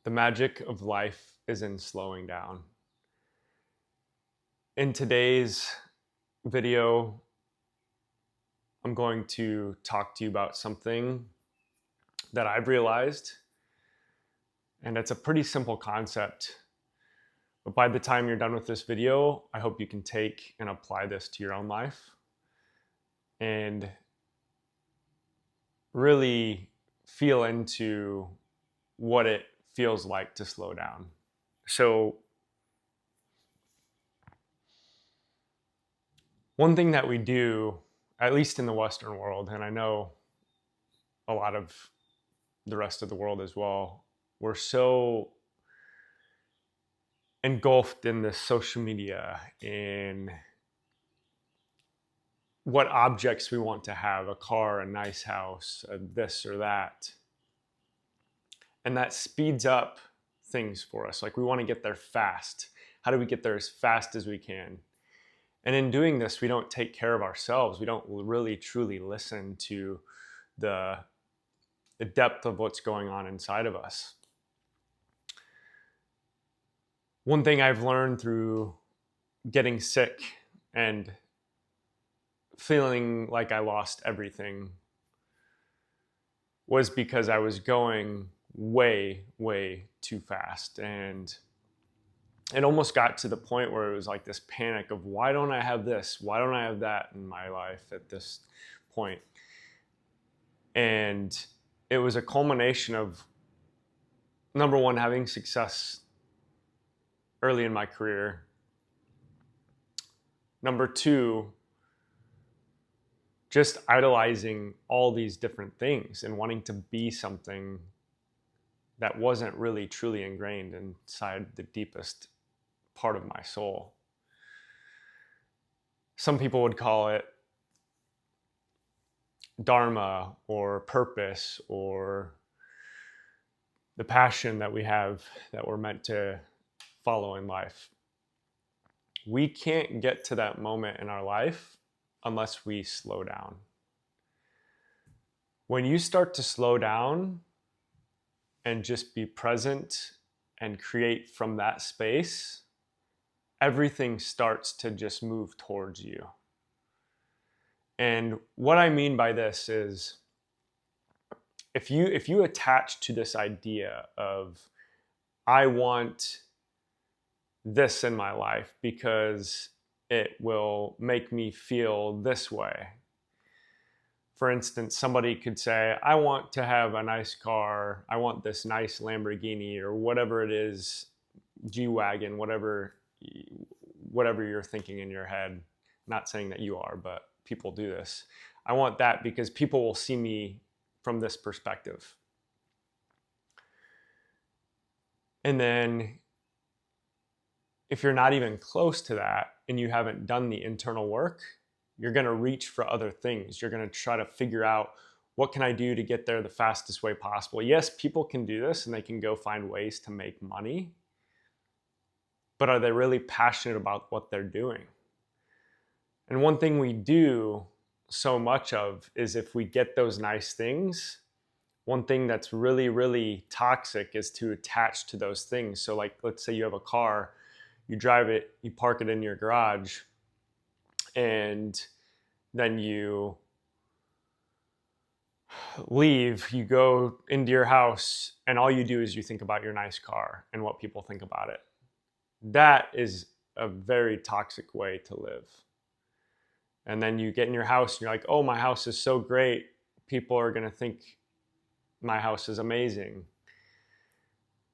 The magic of life is in slowing down. In today's video, I'm going to talk to you about something that I've realized, and it's a pretty simple concept. But by the time you're done with this video, I hope you can take and apply this to your own life and really feel into what it feels like to slow down. So, one thing that we do, at least in the Western world, and I know a lot of the rest of the world as well, we're so engulfed in this social media, in what objects we want to have, a car, a nice house, this or that. And that speeds up things for us. Like we want to get there fast. How do we get there as fast as we can? And in doing this, we don't take care of ourselves. We don't really truly listen to the depth of what's going on inside of us. One thing I've learned through getting sick and feeling like I lost everything was because I was going way, way too fast. And it almost got to the point where it was like this panic of, why don't I have this? Why don't I have that in my life at this point? And it was a culmination of, number one, having success early in my career. Number two, just idolizing all these different things and wanting to be something that wasn't really truly ingrained inside the deepest part of my soul. Some people would call it dharma or purpose or the passion that we have that we're meant to follow in life. We can't get to that moment in our life unless we slow down. When you start to slow down and just be present and create from that space, everything starts to just move towards you. And what I mean by this is, if you attach to this idea of, I want this in my life because it will make me feel this way. For instance, somebody could say, I want to have a nice car. I want this nice Lamborghini or whatever it is, G-Wagon, whatever you're thinking in your head. Not saying that you are, but people do this. I want that because people will see me from this perspective. And then if you're not even close to that and you haven't done the internal work, you're going to reach for other things. You're going to try to figure out, what can I do to get there the fastest way possible? Yes, people can do this and they can go find ways to make money, but are they really passionate about what they're doing? And one thing we do so much of is, if we get those nice things, one thing that's really, really toxic is to attach to those things. So like, let's say you have a car, you drive it, you park it in your garage, and then you leave, you go into your house, and all you do is you think about your nice car and what people think about it. That is a very toxic way to live. And then you get in your house and you're like, oh, my house is so great. People are going to think my house is amazing.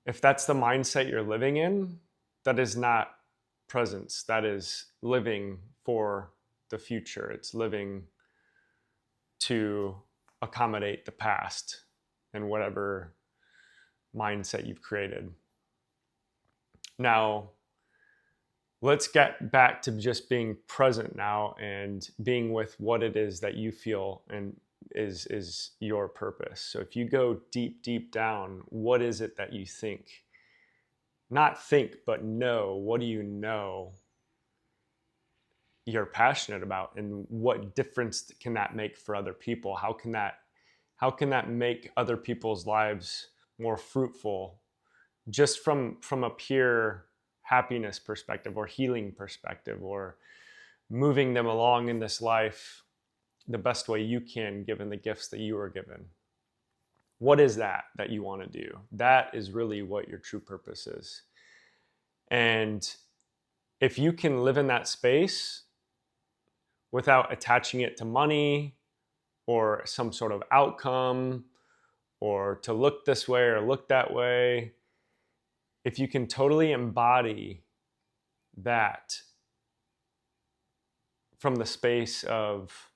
If that's the mindset you're living in, that is not presence. That is living for the future. It's living to accommodate the past and whatever mindset you've created. Now, let's get back to just being present now and being with what it is that you feel and is your purpose. So if you go deep, deep down, what is it that you think? Not think, but know. What do you know you're passionate about, and what difference can that make for other people? How can that make other people's lives more fruitful, just from a pure happiness perspective or healing perspective, or moving them along in this life the best way you can given the gifts that you were given. What is that you want to do? That is really what your true purpose is. And if you can live in that space without attaching it to money or some sort of outcome or to look this way or look that way, if you can totally embody that from the space of,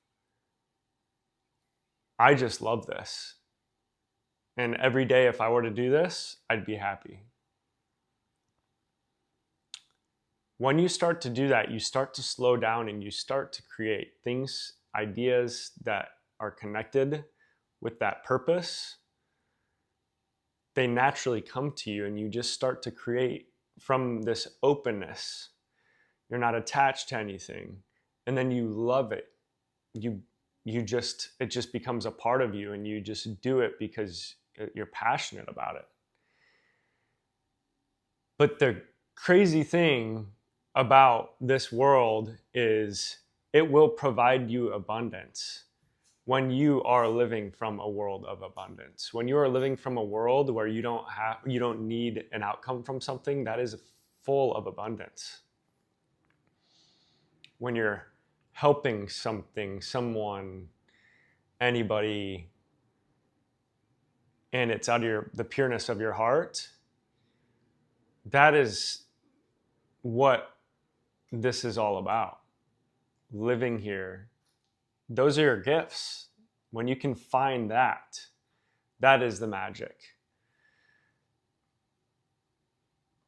I just love this, and every day if I were to do this, I'd be happy. When you start to do that, you start to slow down and you start to create things, ideas that are connected with that purpose. They naturally come to you and you just start to create from this openness. You're not attached to anything. And then you love it. It just becomes a part of you, and you just do it because you're passionate about it. But the crazy thing about this world is it will provide you abundance when you are living from a world of abundance. When you are living from a world where you don't need an outcome from something, that is full of abundance. When you're helping something, someone, anybody, and it's out of the pureness of your heart, that is what this is all about. Living here. Those are your gifts. When you can find that, that is the magic.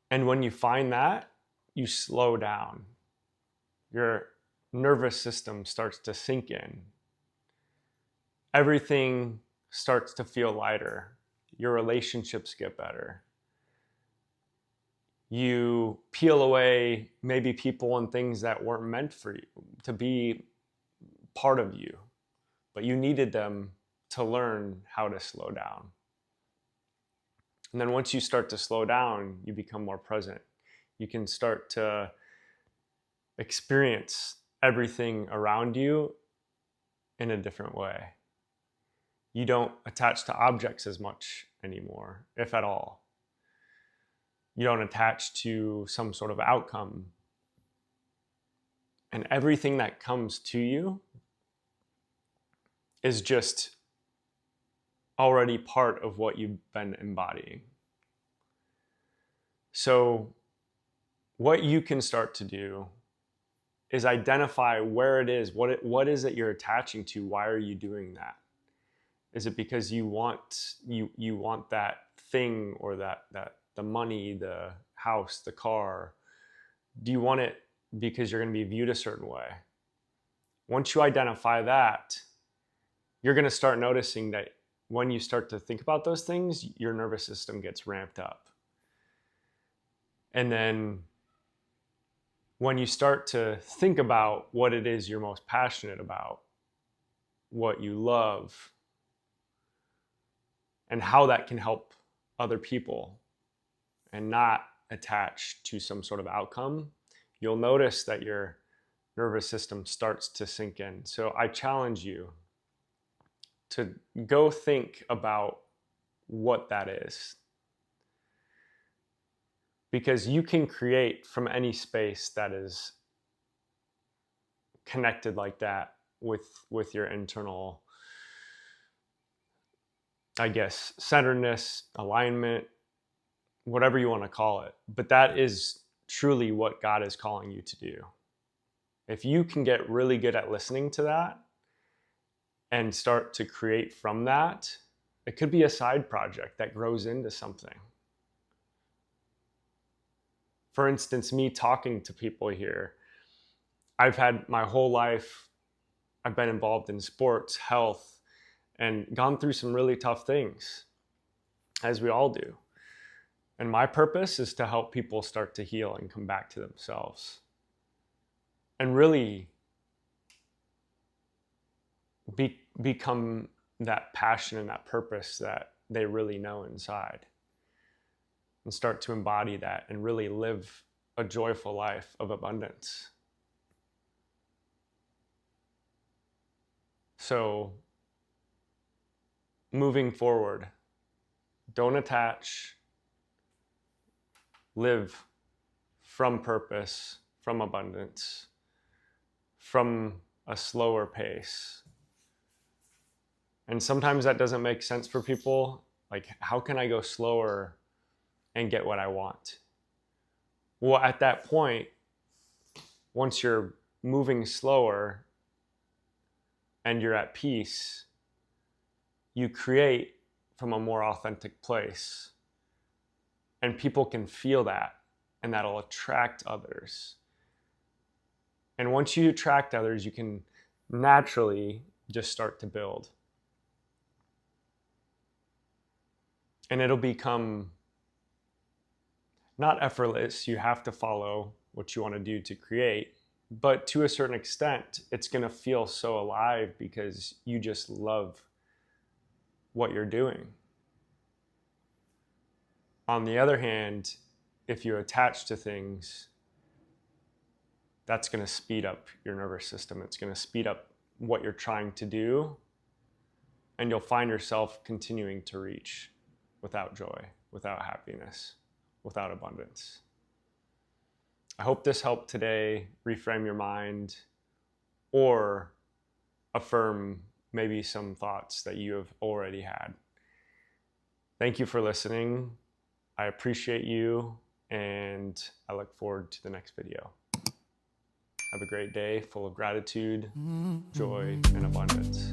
And when you find that, you slow down. Your nervous system starts to sink in. Everything starts to feel lighter. Your relationships get better. You peel away maybe people and things that weren't meant for you to be part of you, but you needed them to learn how to slow down. And then once you start to slow down, you become more present. You can start to experience everything around you in a different way. You don't attach to objects as much anymore, if at all. You don't attach to some sort of outcome. And everything that comes to you is just already part of what you've been embodying. So what you can start to do is identify where it is, what is it you're attaching to? Why are you doing that? Is it because you want that thing, or that the money, the house, the car? Do you want it because you're going to be viewed a certain way? Once you identify that, you're going to start noticing that when you start to think about those things, your nervous system gets ramped up. And then when you start to think about what it is you're most passionate about, what you love, and how that can help other people and not attach to some sort of outcome, you'll notice that your nervous system starts to sink in. So I challenge you to go think about what that is. Because you can create from any space that is connected like that with your internal, I guess, centeredness, alignment, whatever you want to call it. But that is truly what God is calling you to do. If you can get really good at listening to that and start to create from that, it could be a side project that grows into something. For instance, me talking to people here, I've had my whole life, I've been involved in sports, health, and gone through some really tough things, as we all do. And my purpose is to help people start to heal and come back to themselves. And really become that passion and that purpose that they really know inside. and start to embody that and really live a joyful life of abundance. So, moving forward, don't attach, live from purpose, from abundance, from a slower pace. And sometimes that doesn't make sense for people. Like, how can I go slower and get what I want? Well, at that point, once you're moving slower and you're at peace, you create from a more authentic place. And people can feel that, and that'll attract others. And once you attract others, you can naturally just start to build. And it'll become not effortless. You have to follow what you want to do to create. But to a certain extent, it's going to feel so alive because you just love what you're doing. On the other hand, if you attach to things, that's going to speed up your nervous system. It's going to speed up what you're trying to do. And you'll find yourself continuing to reach without joy, without happiness, without abundance. I hope this helped today reframe your mind or affirm maybe some thoughts that you have already had. Thank you for listening. I appreciate you, and I look forward to the next video. Have a great day full of gratitude, joy, and abundance.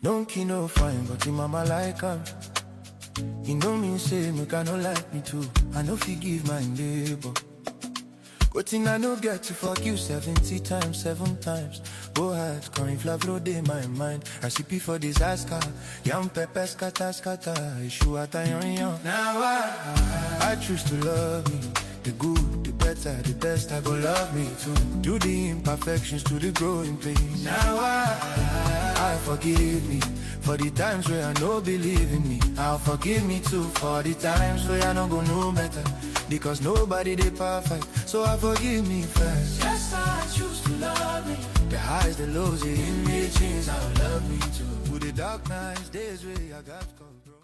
Donkey no fine, but him mama like him. He know me say me can no like me too. I know fi give my neighbor. Good thing I no get to fuck you 70 times, 7 times. Go ahead, curry flavor day my mind. Recipe for disaster. Yam pepper scatter scatter. Issue at yon. Now I choose to love me. The good, the better, the best. I go love me too. Do the imperfections to the growing pains. Now I forgive me for the times where I no believe in me. I'll forgive me too for the times where I no go know better. Because nobody they perfect, so I forgive me first. Yes, I choose to love me. The highs, the lows, the in betweens, I'll love me too. With the dark nights, days where I got control.